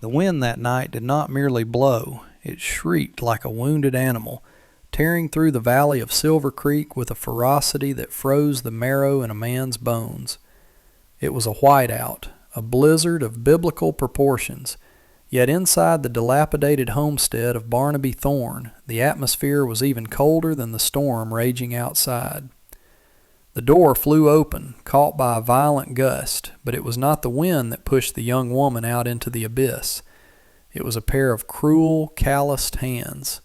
The wind that night did not merely blow, it shrieked like a wounded animal, tearing through the valley of Silver Creek with a ferocity that froze the marrow in a man's bones. It was a whiteout, a blizzard of biblical proportions, yet inside the dilapidated homestead of Barnaby Thorne, the atmosphere was even colder than the storm raging outside. The door flew open, caught by a violent gust, but it was not the wind that pushed the young woman out into the abyss. It was a pair of cruel, calloused hands.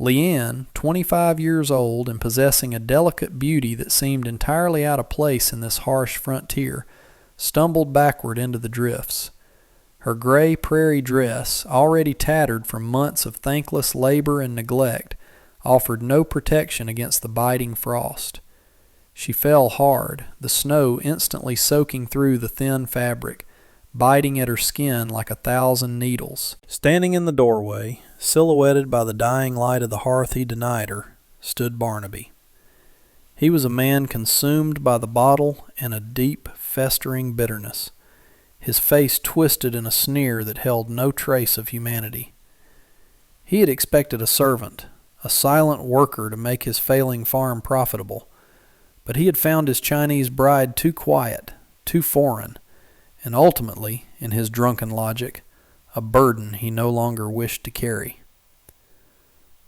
Leanne, 25 years old and possessing a delicate beauty that seemed entirely out of place in this harsh frontier, stumbled backward into the drifts. Her gray prairie dress, already tattered from months of thankless labor and neglect, offered no protection against the biting frost. She fell hard, the snow instantly soaking through the thin fabric, biting at her skin like 1,000 needles. Standing in the doorway, silhouetted by the dying light of the hearth he denied her, stood Barnaby. He was a man consumed by the bottle and a deep, festering bitterness, his face twisted in a sneer that held no trace of humanity. He had expected a servant, a silent worker to make his failing farm profitable, but he had found his Chinese bride too quiet, too foreign, and ultimately, in his drunken logic, a burden he no longer wished to carry.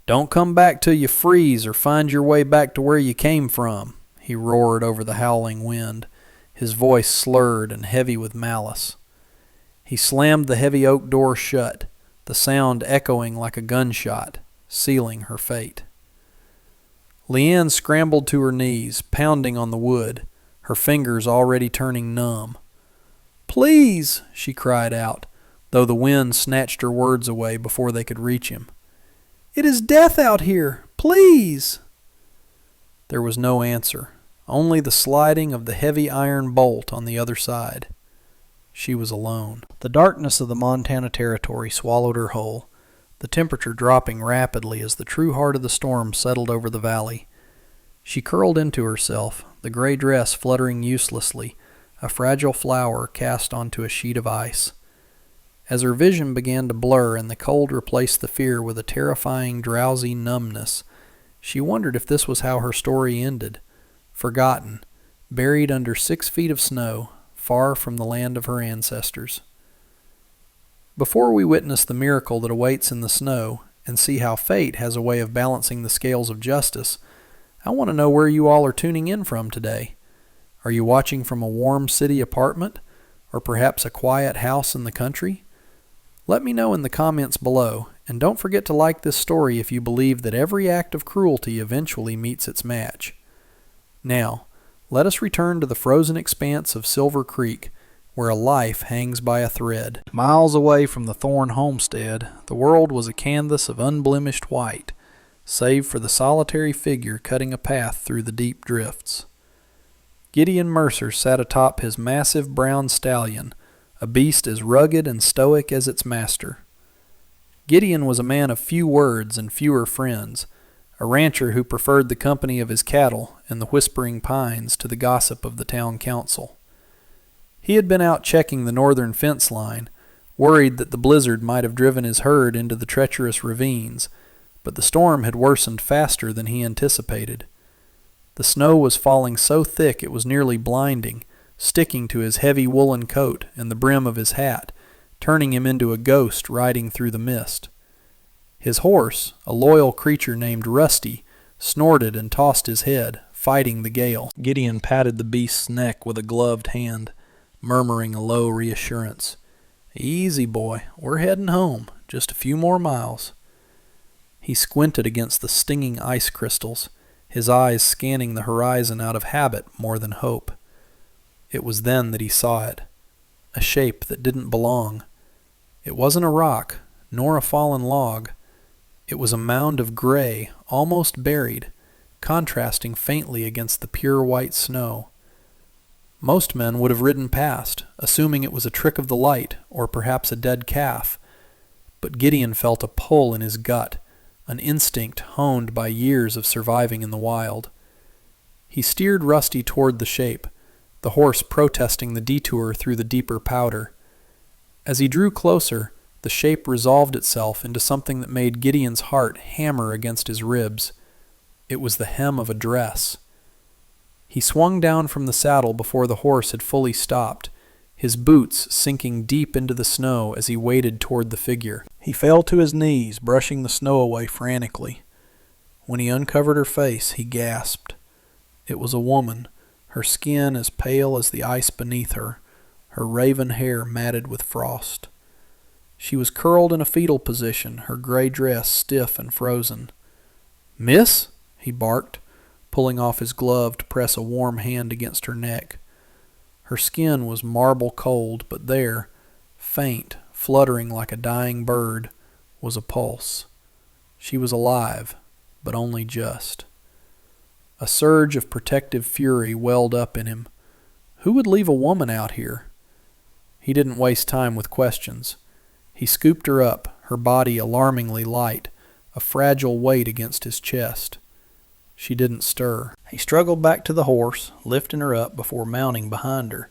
"Don't come back till you freeze or find your way back to where you came from," he roared over the howling wind, his voice slurred and heavy with malice. He slammed the heavy oak door shut, the sound echoing like a gunshot, sealing her fate. Leanne scrambled to her knees, pounding on the wood, her fingers already turning numb. "Please," she cried out, though the wind snatched her words away before they could reach him. "It is death out here. Please!" There was no answer, only the sliding of the heavy iron bolt on the other side. She was alone. The darkness of the Montana Territory swallowed her whole, the temperature dropping rapidly as the true heart of the storm settled over the valley. She curled into herself, the gray dress fluttering uselessly, a fragile flower cast onto a sheet of ice. As her vision began to blur and the cold replaced the fear with a terrifying, drowsy numbness, she wondered if this was how her story ended, forgotten, buried under 6 feet of snow, far from the land of her ancestors. Before we witness the miracle that awaits in the snow and see how fate has a way of balancing the scales of justice, I want to know where you all are tuning in from today. Are you watching from a warm city apartment, or perhaps a quiet house in the country? Let me know in the comments below, and don't forget to like this story if you believe that every act of cruelty eventually meets its match. Now, let us return to the frozen expanse of Silver Creek, where a life hangs by a thread. Miles away from the Thorne homestead, the world was a canvas of unblemished white, save for the solitary figure cutting a path through the deep drifts. Gideon Mercer sat atop his massive brown stallion, a beast as rugged and stoic as its master. Gideon was a man of few words and fewer friends, a rancher who preferred the company of his cattle and the whispering pines to the gossip of the town council. He had been out checking the northern fence line, worried that the blizzard might have driven his herd into the treacherous ravines, but the storm had worsened faster than he anticipated. The snow was falling so thick it was nearly blinding, sticking to his heavy woolen coat and the brim of his hat, turning him into a ghost riding through the mist. His horse, a loyal creature named Rusty, snorted and tossed his head, fighting the gale. Gideon patted the beast's neck with a gloved hand, murmuring a low reassurance. "Easy, boy. We're heading home. Just a few more miles." He squinted against the stinging ice crystals, his eyes scanning the horizon out of habit more than hope. It was then that he saw it, a shape that didn't belong. It wasn't a rock, nor a fallen log. It was a mound of gray, almost buried, contrasting faintly against the pure white snow. Most men would have ridden past, assuming it was a trick of the light or perhaps a dead calf. But Gideon felt a pull in his gut, an instinct honed by years of surviving in the wild. He steered Rusty toward the shape, the horse protesting the detour through the deeper powder. As he drew closer, the shape resolved itself into something that made Gideon's heart hammer against his ribs. It was the hem of a dress. He swung down from the saddle before the horse had fully stopped, his boots sinking deep into the snow as he waded toward the figure. He fell to his knees, brushing the snow away frantically. When he uncovered her face, he gasped. It was a woman, her skin as pale as the ice beneath her, her raven hair matted with frost. She was curled in a fetal position, her gray dress stiff and frozen. "Miss?" he barked, pulling off his glove to press a warm hand against her neck. Her skin was marble cold, but there, faint, fluttering like a dying bird, was a pulse. She was alive, but only just. A surge of protective fury welled up in him. Who would leave a woman out here? He didn't waste time with questions. He scooped her up, her body alarmingly light, a fragile weight against his chest. She didn't stir. He struggled back to the horse, lifting her up before mounting behind her,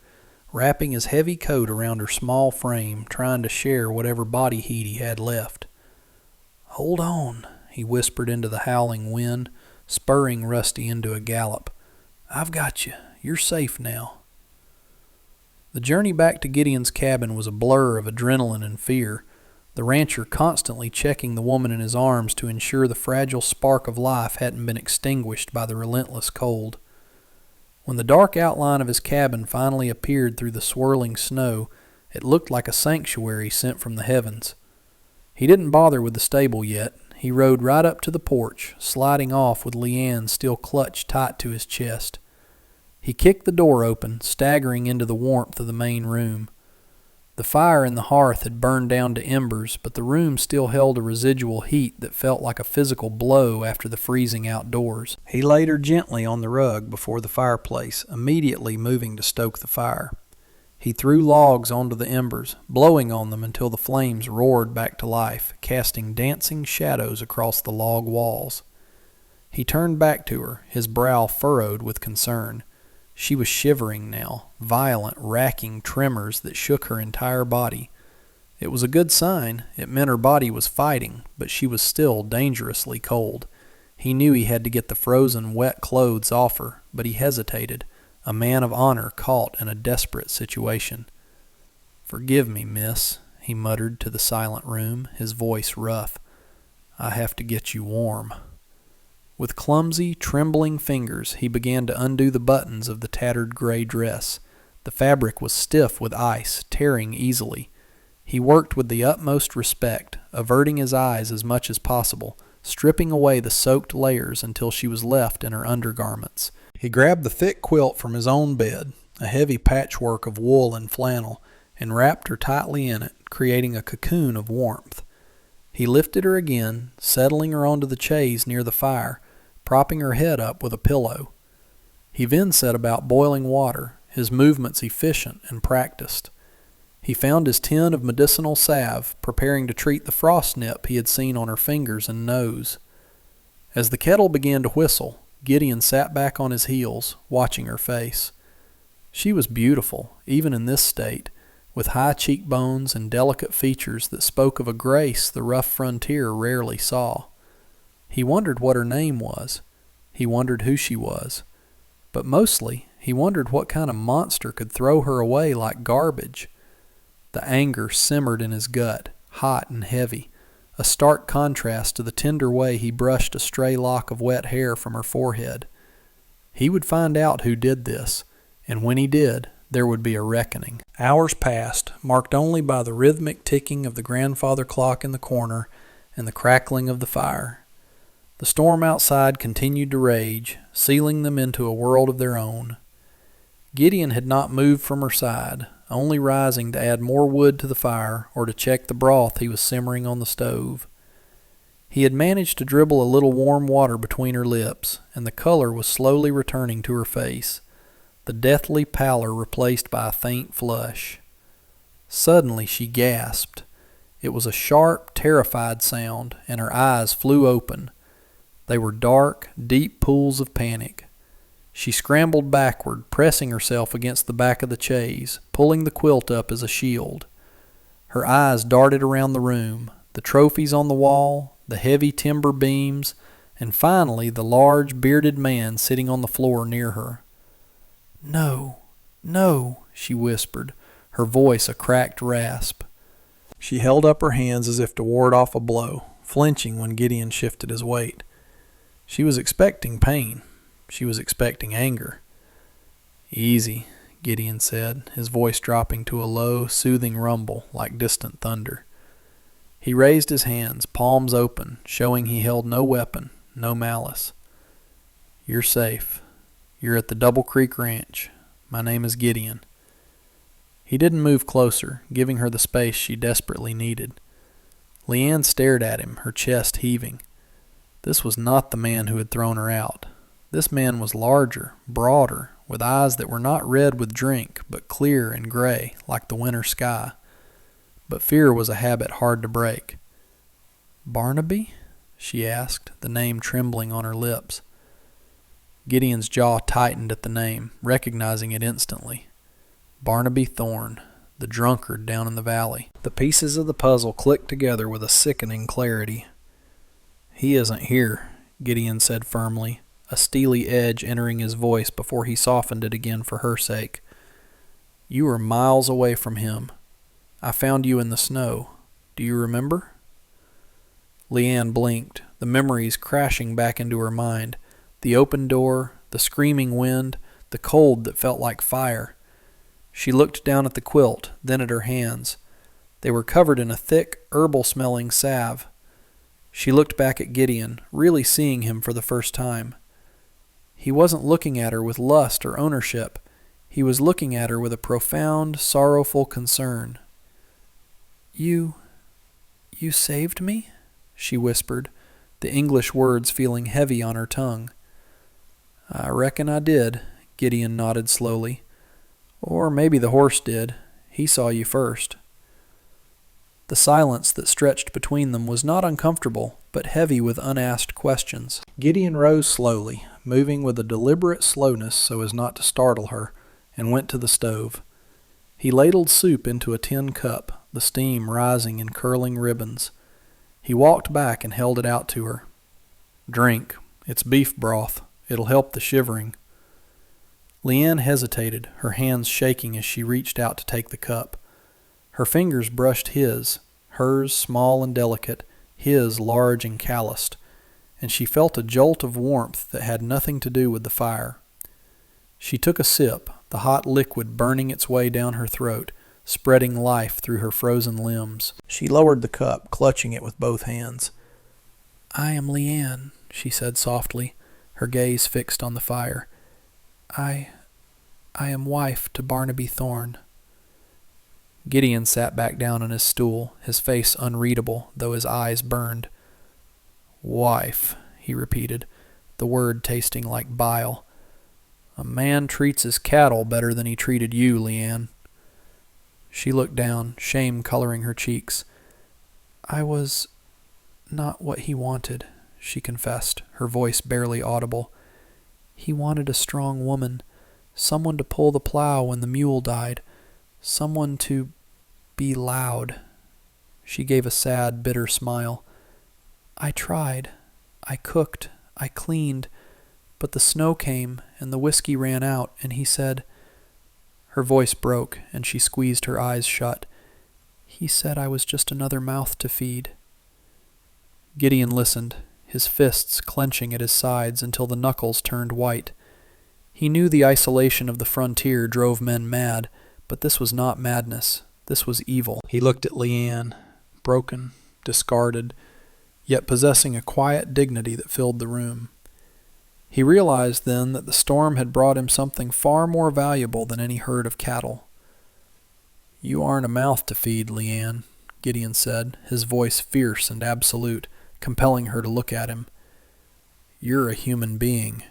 wrapping his heavy coat around her small frame, trying to share whatever body heat he had left. "Hold on," he whispered into the howling wind, spurring Rusty into a gallop. "I've got you. You're safe now." The journey back to Gideon's cabin was a blur of adrenaline and fear, the rancher constantly checking the woman in his arms to ensure the fragile spark of life hadn't been extinguished by the relentless cold. When the dark outline of his cabin finally appeared through the swirling snow, it looked like a sanctuary sent from the heavens. He didn't bother with the stable yet. He rode right up to the porch, sliding off with Leanne still clutched tight to his chest. He kicked the door open, staggering into the warmth of the main room. The fire in the hearth had burned down to embers, but the room still held a residual heat that felt like a physical blow after the freezing outdoors. He laid her gently on the rug before the fireplace, immediately moving to stoke the fire. He threw logs onto the embers, blowing on them until the flames roared back to life, casting dancing shadows across the log walls. He turned back to her, his brow furrowed with concern. She was shivering now, violent, racking tremors that shook her entire body. It was a good sign. It meant her body was fighting, but she was still dangerously cold. He knew he had to get the frozen, wet clothes off her, but he hesitated, a man of honor caught in a desperate situation. "Forgive me, miss," he muttered to the silent room, his voice rough. "I have to get you warm." With clumsy, trembling fingers, he began to undo the buttons of the tattered gray dress. The fabric was stiff with ice, tearing easily. He worked with the utmost respect, averting his eyes as much as possible, stripping away the soaked layers until she was left in her undergarments. He grabbed the thick quilt from his own bed, a heavy patchwork of wool and flannel, and wrapped her tightly in it, creating a cocoon of warmth. He lifted her again, settling her onto the chaise near the fire, propping her head up with a pillow. He then set about boiling water, his movements efficient and practiced. He found his tin of medicinal salve, preparing to treat the frost nip he had seen on her fingers and nose. As the kettle began to whistle, Gideon sat back on his heels, watching her face. She was beautiful, even in this state, with high cheekbones and delicate features that spoke of a grace the rough frontier rarely saw. He wondered what her name was. He wondered who she was. But mostly, he wondered what kind of monster could throw her away like garbage. The anger simmered in his gut, hot and heavy, a stark contrast to the tender way he brushed a stray lock of wet hair from her forehead. He would find out who did this, and when he did, there would be a reckoning. Hours passed, marked only by the rhythmic ticking of the grandfather clock in the corner and the crackling of the fire. The storm outside continued to rage, sealing them into a world of their own. Gideon had not moved from her side, only rising to add more wood to the fire or to check the broth he was simmering on the stove. He had managed to dribble a little warm water between her lips, and the color was slowly returning to her face, the deathly pallor replaced by a faint flush. Suddenly she gasped. It was a sharp, terrified sound, and her eyes flew open. They were dark, deep pools of panic. She scrambled backward, pressing herself against the back of the chaise, pulling the quilt up as a shield. Her eyes darted around the room, the trophies on the wall, the heavy timber beams, and finally the large bearded man sitting on the floor near her. "No, no," she whispered, her voice a cracked rasp. She held up her hands as if to ward off a blow, flinching when Gideon shifted his weight. She was expecting pain. She was expecting anger. "Easy," Gideon said, his voice dropping to a low, soothing rumble like distant thunder. He raised his hands, palms open, showing he held no weapon, no malice. "You're safe. You're at the Double Creek Ranch. My name is Gideon." He didn't move closer, giving her the space she desperately needed. Leanne stared at him, her chest heaving. This was not the man who had thrown her out. This man was larger, broader, with eyes that were not red with drink, but clear and gray, like the winter sky. But fear was a habit hard to break. "Barnaby?" she asked, the name trembling on her lips. Gideon's jaw tightened at the name, recognizing it instantly. Barnaby Thorne, the drunkard down in the valley. The pieces of the puzzle clicked together with a sickening clarity. "He isn't here," Gideon said firmly, a steely edge entering his voice before he softened it again for her sake. "You were miles away from him. I found you in the snow. Do you remember?" Leanne blinked, the memories crashing back into her mind. The open door, the screaming wind, the cold that felt like fire. She looked down at the quilt, then at her hands. They were covered in a thick, herbal-smelling salve. She looked back at Gideon, really seeing him for the first time. He wasn't looking at her with lust or ownership. He was looking at her with a profound, sorrowful concern. You saved me?" she whispered, the English words feeling heavy on her tongue. "I reckon I did," Gideon nodded slowly. "Or maybe the horse did. He saw you first." The silence that stretched between them was not uncomfortable, but heavy with unasked questions. Gideon rose slowly, moving with a deliberate slowness so as not to startle her, and went to the stove. He ladled soup into a tin cup, the steam rising in curling ribbons. He walked back and held it out to her. "Drink. It's beef broth. It'll help the shivering." Leanne hesitated, her hands shaking as she reached out to take the cup. Her fingers brushed his, hers small and delicate, his large and calloused, and she felt a jolt of warmth that had nothing to do with the fire. She took a sip, the hot liquid burning its way down her throat, spreading life through her frozen limbs. She lowered the cup, clutching it with both hands. "I am Leanne," she said softly, her gaze fixed on the fire. I am wife to Barnaby Thorne." Gideon sat back down on his stool, his face unreadable, though his eyes burned. "Wife," he repeated, the word tasting like bile. "A man treats his cattle better than he treated you, Leanne." She looked down, shame coloring her cheeks. "I was not what he wanted," she confessed, her voice barely audible. "He wanted a strong woman, someone to pull the plow when the mule died, someone to be loud." She gave a sad, bitter smile. "I tried. I cooked. I cleaned. But the snow came, and the whiskey ran out, and he said—" Her voice broke, and she squeezed her eyes shut. "He said I was just another mouth to feed." Gideon listened, his fists clenching at his sides until the knuckles turned white. He knew the isolation of the frontier drove men mad, but this was not madness. This was evil. He looked at Leanne, broken, discarded, yet possessing a quiet dignity that filled the room. He realized then that the storm had brought him something far more valuable than any herd of cattle. "You aren't a mouth to feed, Leanne," Gideon said, his voice fierce and absolute, compelling her to look at him. "You're a human being.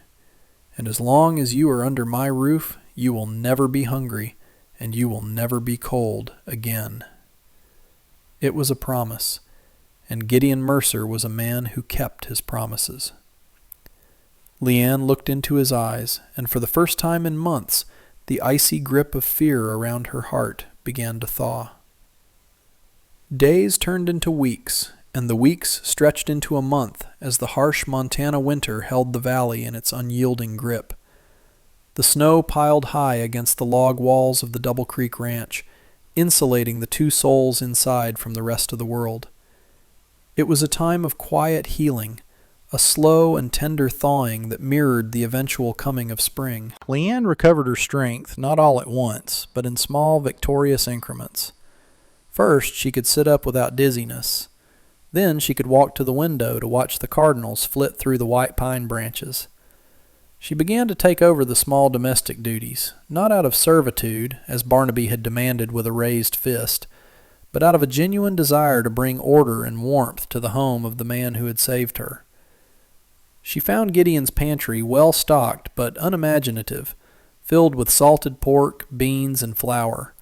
And as long as you are under my roof, you will never be hungry, and you will never be cold again." It was a promise, and Gideon Mercer was a man who kept his promises. Leanne looked into his eyes, and for the first time in months, the icy grip of fear around her heart began to thaw. Days turned into weeks, and the weeks stretched into a month as the harsh Montana winter held the valley in its unyielding grip. The snow piled high against the log walls of the Double Creek Ranch, insulating the two souls inside from the rest of the world. It was a time of quiet healing, a slow and tender thawing that mirrored the eventual coming of spring. Leanne recovered her strength, not all at once, but in small, victorious increments. First, she could sit up without dizziness. Then she could walk to the window to watch the cardinals flit through the white pine branches. She began to take over the small domestic duties, not out of servitude, as Barnaby had demanded with a raised fist, but out of a genuine desire to bring order and warmth to the home of the man who had saved her. She found Gideon's pantry well stocked but unimaginative, filled with salted pork, beans, and flour.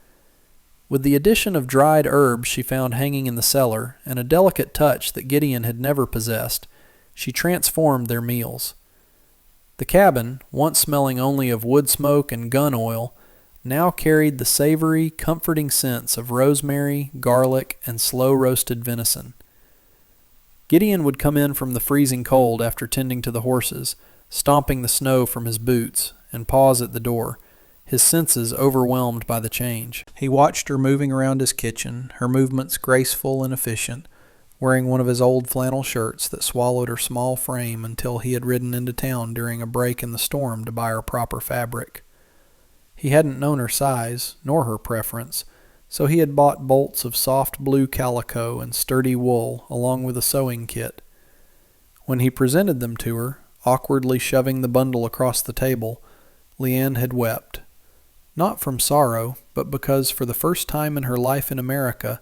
With the addition of dried herbs she found hanging in the cellar, and a delicate touch that Gideon had never possessed, she transformed their meals. The cabin, once smelling only of wood smoke and gun oil, now carried the savory, comforting scents of rosemary, garlic, and slow-roasted venison. Gideon would come in from the freezing cold after tending to the horses, stomping the snow from his boots, and pause at the door, his senses overwhelmed by the change. He watched her moving around his kitchen, her movements graceful and efficient, wearing one of his old flannel shirts that swallowed her small frame until he had ridden into town during a break in the storm to buy her proper fabric. He hadn't known her size, nor her preference, so he had bought bolts of soft blue calico and sturdy wool along with a sewing kit. When he presented them to her, awkwardly shoving the bundle across the table, Leanne had wept. Not from sorrow, but because for the first time in her life in America,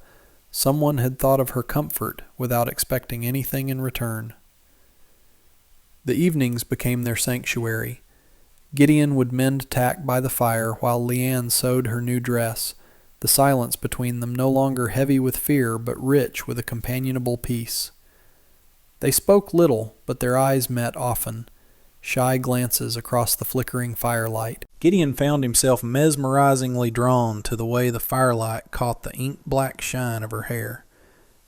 someone had thought of her comfort without expecting anything in return. The evenings became their sanctuary. Gideon would mend tack by the fire while Leanne sewed her new dress, the silence between them no longer heavy with fear but rich with a companionable peace. They spoke little, but their eyes met often, shy glances across the flickering firelight. Gideon found himself mesmerizingly drawn to the way the firelight caught the ink-black shine of her hair,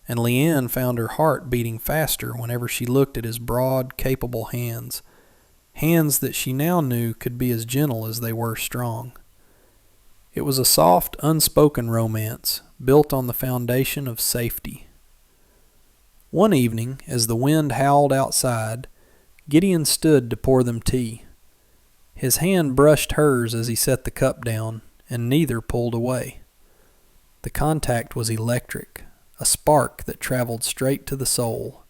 and Leanne found her heart beating faster whenever she looked at his broad, capable hands, hands that she now knew could be as gentle as they were strong. It was a soft, unspoken romance, built on the foundation of safety. One evening, as the wind howled outside, Gideon stood to pour them tea. His hand brushed hers as he set the cup down, and neither pulled away. The contact was electric, a spark that traveled straight to the soul.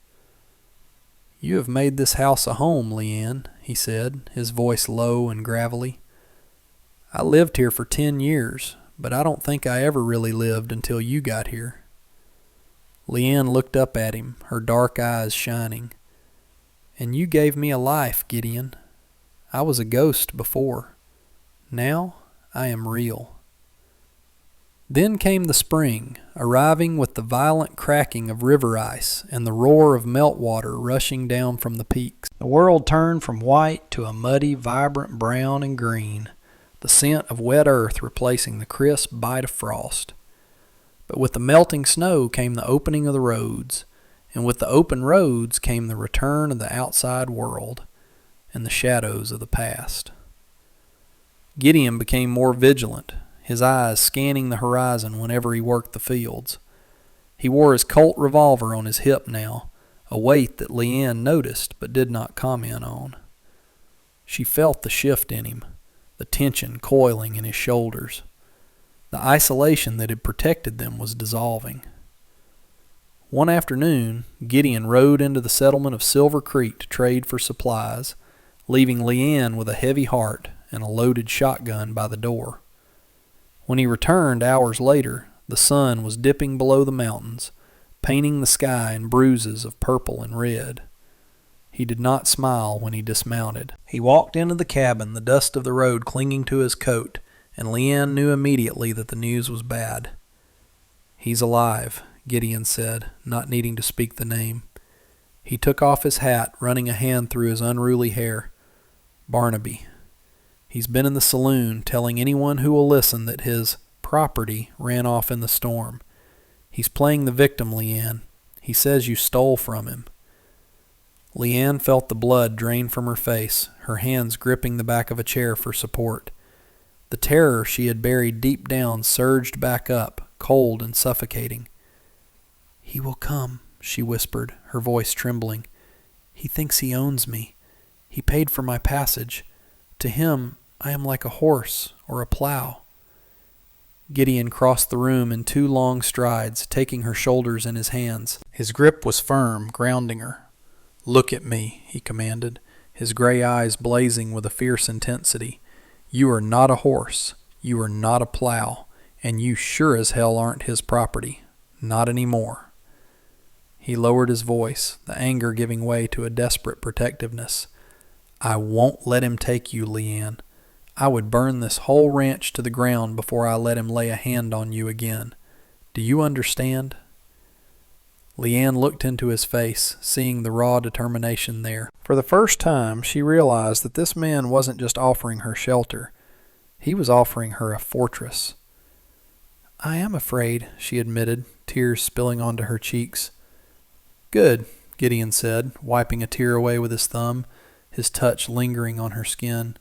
"You have made this house a home, Leanne," he said, his voice low and gravelly. "I lived here for 10 years, but I don't think I ever really lived until you got here." Leanne looked up at him, her dark eyes shining. "And you gave me a life, Gideon. I was a ghost before. Now I am real." Then came the spring, arriving with the violent cracking of river ice and the roar of meltwater rushing down from the peaks. The world turned from white to a muddy, vibrant brown and green, the scent of wet earth replacing the crisp bite of frost. But with the melting snow came the opening of the roads, and with the open roads came the return of the outside world and the shadows of the past. Gideon became more vigilant, his eyes scanning the horizon whenever he worked the fields. He wore his Colt revolver on his hip now, a weight that Leanne noticed but did not comment on. She felt the shift in him, the tension coiling in his shoulders. The isolation that had protected them was dissolving. One afternoon, Gideon rode into the settlement of Silver Creek to trade for supplies, leaving Leanne with a heavy heart and a loaded shotgun by the door. When he returned hours later, the sun was dipping below the mountains, painting the sky in bruises of purple and red. He did not smile when he dismounted. He walked into the cabin, the dust of the road clinging to his coat, and Leanne knew immediately that the news was bad. "He's alive," Gideon said, not needing to speak the name. He took off his hat, running a hand through his unruly hair. "Barnaby. He's been in the saloon telling anyone who will listen that his property ran off in the storm. He's playing the victim, Leanne. He says you stole from him." Leanne felt the blood drain from her face, her hands gripping the back of a chair for support. The terror she had buried deep down surged back up, cold and suffocating. "He will come," she whispered, her voice trembling. "He thinks he owns me. He paid for my passage. To him, I am like a horse or a plow." Gideon crossed the room in 2 long strides, taking her shoulders in his hands. His grip was firm, grounding her. "Look at me," he commanded, his gray eyes blazing with a fierce intensity. "You are not a horse. You are not a plow. And you sure as hell aren't his property. Not anymore." He lowered his voice, the anger giving way to a desperate protectiveness. "I won't let him take you, Leanne. I would burn this whole ranch to the ground before I let him lay a hand on you again. Do you understand?" Leanne looked into his face, seeing the raw determination there. For the first time, she realized that this man wasn't just offering her shelter. He was offering her a fortress. "I am afraid," she admitted, tears spilling onto her cheeks. "Good," Gideon said, wiping a tear away with his thumb, his touch lingering on her skin.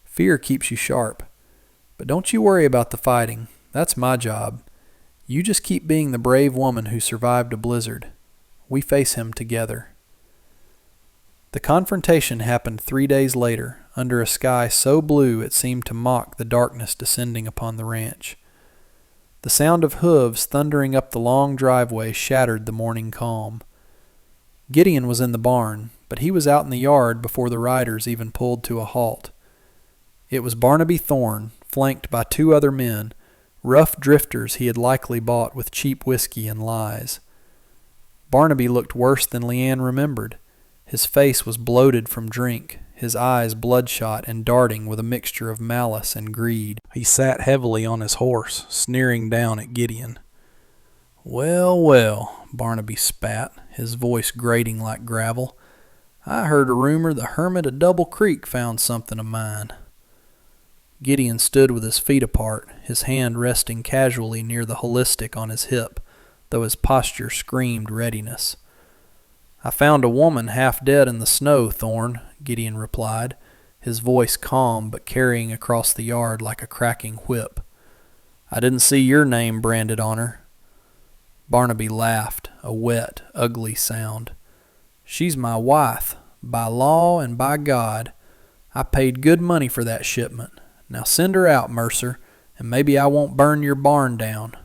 "Fear keeps you sharp. But don't you worry about the fighting. That's my job. You just keep being the brave woman who survived a blizzard. We face him together." The confrontation happened 3 days later, under a sky so blue it seemed to mock the darkness descending upon the ranch. The sound of hooves thundering up the long driveway shattered the morning calm. Gideon was in the barn, but he was out in the yard before the riders even pulled to a halt. It was Barnaby Thorne, flanked by 2 other men, rough drifters he had likely bought with cheap whiskey and lies. Barnaby looked worse than Leanne remembered. His face was bloated from drink, his eyes bloodshot and darting with a mixture of malice and greed. He sat heavily on his horse, sneering down at Gideon. "Well, well," Barnaby spat, his voice grating like gravel. "I heard a rumor the hermit of Double Creek found something of mine." Gideon stood with his feet apart, his hand resting casually near the holistic on his hip, though his posture screamed readiness. "I found a woman half dead in the snow, Thorne," Gideon replied, his voice calm but carrying across the yard like a cracking whip. "I didn't see your name branded on her." Barnaby laughed, a wet, ugly sound. "She's my wife, by law and by God. I paid good money for that shipment. Now send her out, Mercer, and maybe I won't burn your barn down."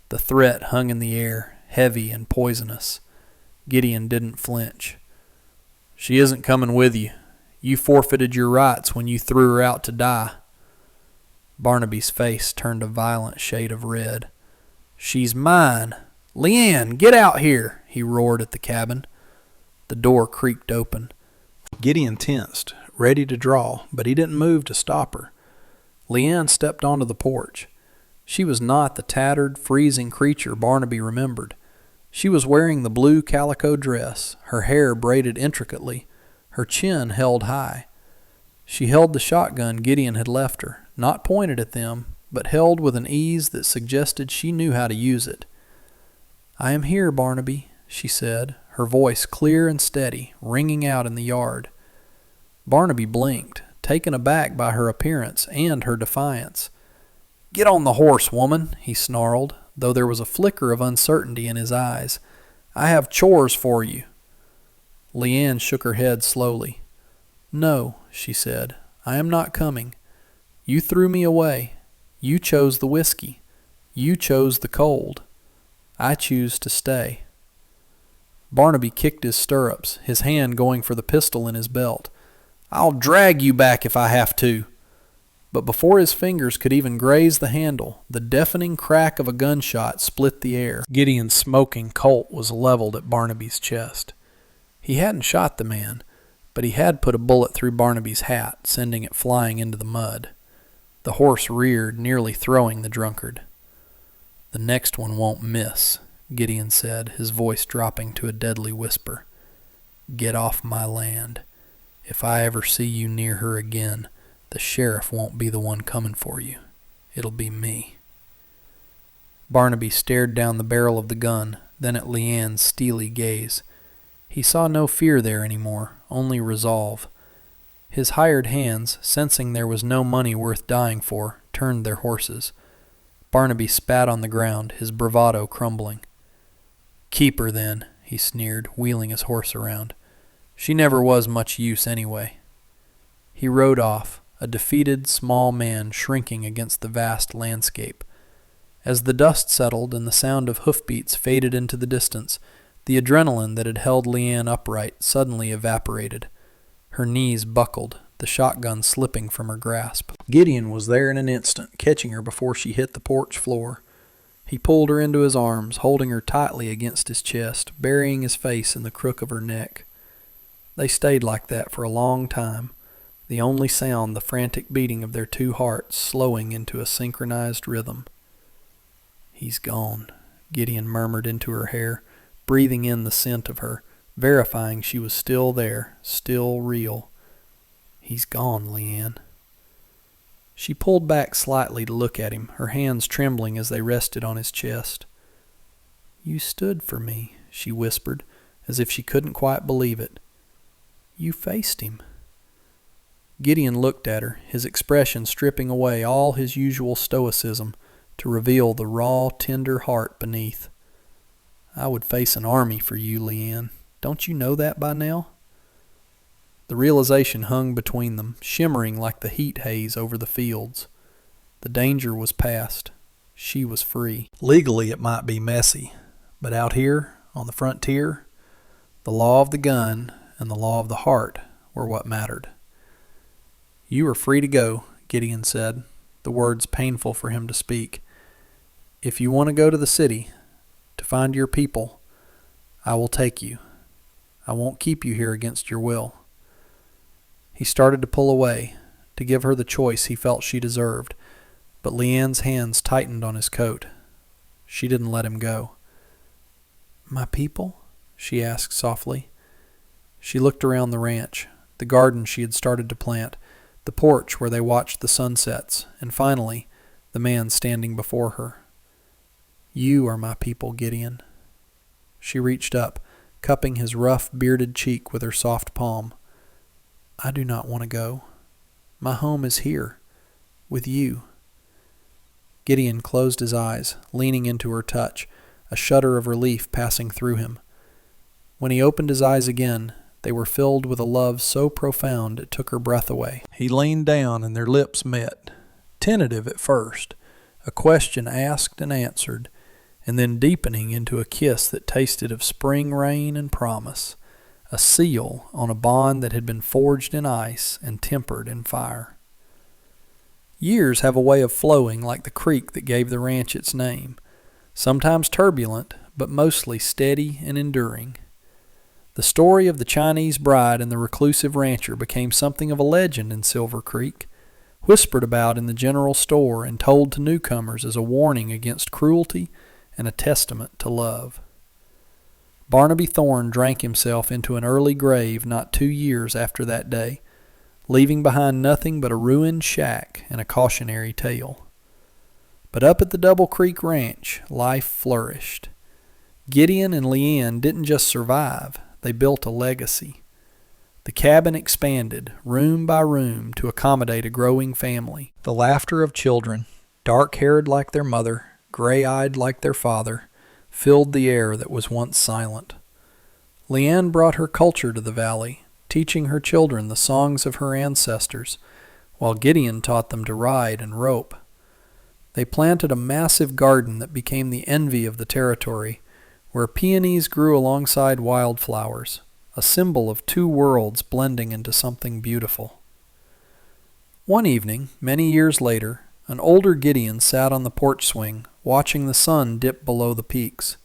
The threat hung in the air, heavy and poisonous. Gideon didn't flinch. "She isn't coming with you. You forfeited your rights when you threw her out to die." Barnaby's face turned a violent shade of red. "She's mine. Leanne, get out here," he roared at the cabin. The door creaked open. Gideon tensed, ready to draw, but he didn't move to stop her. Leanne stepped onto the porch. She was not the tattered, freezing creature Barnaby remembered. She was wearing the blue calico dress, her hair braided intricately, her chin held high. She held the shotgun Gideon had left her, not pointed at them, but held with an ease that suggested she knew how to use it. "I am here, Barnaby," she said, her voice clear and steady, ringing out in the yard. Barnaby blinked, taken aback by her appearance and her defiance. "Get on the horse, woman," he snarled, though there was a flicker of uncertainty in his eyes. "I have chores for you." Leanne shook her head slowly. "No," she said, "I am not coming. You threw me away. You chose the whiskey. You chose the cold. I choose to stay." Barnaby kicked his stirrups, his hand going for the pistol in his belt. "I'll drag you back if I have to." But before his fingers could even graze the handle, the deafening crack of a gunshot split the air. Gideon's smoking Colt was leveled at Barnaby's chest. He hadn't shot the man, but he had put a bullet through Barnaby's hat, sending it flying into the mud. The horse reared, nearly throwing the drunkard. "The next one won't miss," Gideon said, his voice dropping to a deadly whisper. "Get off my land. If I ever see you near her again, the sheriff won't be the one coming for you. It'll be me." Barnaby stared down the barrel of the gun, then at Leanne's steely gaze. He saw no fear there any more, only resolve. His hired hands, sensing there was no money worth dying for, turned their horses. Barnaby spat on the ground, his bravado crumbling. "Keep her, then," he sneered, wheeling his horse around. "She never was much use anyway." He rode off, a defeated, small man shrinking against the vast landscape. As the dust settled and the sound of hoofbeats faded into the distance, the adrenaline that had held Leanne upright suddenly evaporated. Her knees buckled, the shotgun slipping from her grasp. Gideon was there in an instant, catching her before she hit the porch floor. He pulled her into his arms, holding her tightly against his chest, burying his face in the crook of her neck. They stayed like that for a long time, the only sound the frantic beating of their two hearts slowing into a synchronized rhythm. "He's gone," Gideon murmured into her hair, breathing in the scent of her, verifying she was still there, still real. "He's gone, Leanne." She pulled back slightly to look at him, her hands trembling as they rested on his chest. "You stood for me," she whispered, as if she couldn't quite believe it. "You faced him." Gideon looked at her, his expression stripping away all his usual stoicism to reveal the raw, tender heart beneath. "I would face an army for you, Leanne. Don't you know that by now?" The realization hung between them, shimmering like the heat haze over the fields. The danger was past. She was free. Legally it might be messy, but out here, on the frontier, the law of the gun and the law of the heart were what mattered. "You are free to go," Gideon said, the words painful for him to speak. "If you want to go to the city, to find your people, I will take you. I won't keep you here against your will." He started to pull away, to give her the choice he felt she deserved, but Leanne's hands tightened on his coat. She didn't let him go. "My people?" she asked softly. She looked around the ranch, the garden she had started to plant, the porch where they watched the sunsets, and finally, the man standing before her. "You are my people, Gideon." She reached up, cupping his rough, bearded cheek with her soft palm. "I do not want to go. My home is here, with you." Gideon closed his eyes, leaning into her touch, a shudder of relief passing through him. When he opened his eyes again, they were filled with a love so profound it took her breath away. He leaned down and their lips met, tentative at first, a question asked and answered, and then deepening into a kiss that tasted of spring rain and promise, a seal on a bond that had been forged in ice and tempered in fire. Years have a way of flowing like the creek that gave the ranch its name, sometimes turbulent, but mostly steady and enduring. The story of the Chinese bride and the reclusive rancher became something of a legend in Silver Creek, whispered about in the general store and told to newcomers as a warning against cruelty and a testament to love. Barnaby Thorne drank himself into an early grave not 2 years after that day, leaving behind nothing but a ruined shack and a cautionary tale. But up at the Double Creek Ranch, life flourished. Gideon and Leanne didn't just survive, they built a legacy. The cabin expanded, room by room, to accommodate a growing family. The laughter of children, dark-haired like their mother, gray-eyed like their father, filled the air that was once silent. Leanne brought her culture to the valley, teaching her children the songs of her ancestors, while Gideon taught them to ride and rope. They planted a massive garden that became the envy of the territory, where peonies grew alongside wildflowers, a symbol of two worlds blending into something beautiful. One evening, many years later, an older Gideon sat on the porch swing, watching the sun dip below the peaks.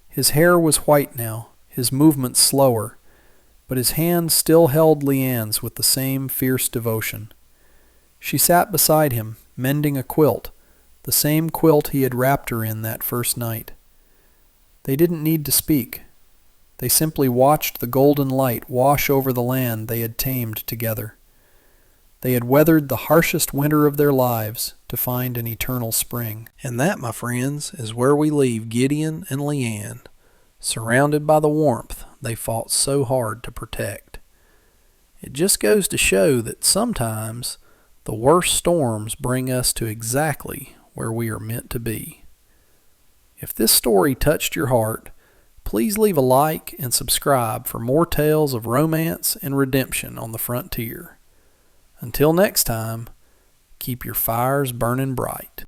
His hair was white now, his movements slower, but his hand still held Leanne's with the same fierce devotion. She sat beside him, mending a quilt, the same quilt he had wrapped her in that first night. They didn't need to speak. They simply watched the golden light wash over the land they had tamed together. They had weathered the harshest winter of their lives to find an eternal spring. And that, my friends, is where we leave Gideon and Leanne, surrounded by the warmth they fought so hard to protect. It just goes to show that sometimes the worst storms bring us to exactly where we are meant to be. If this story touched your heart, please leave a like and subscribe for more tales of romance and redemption on the frontier. Until next time, keep your fires burning bright.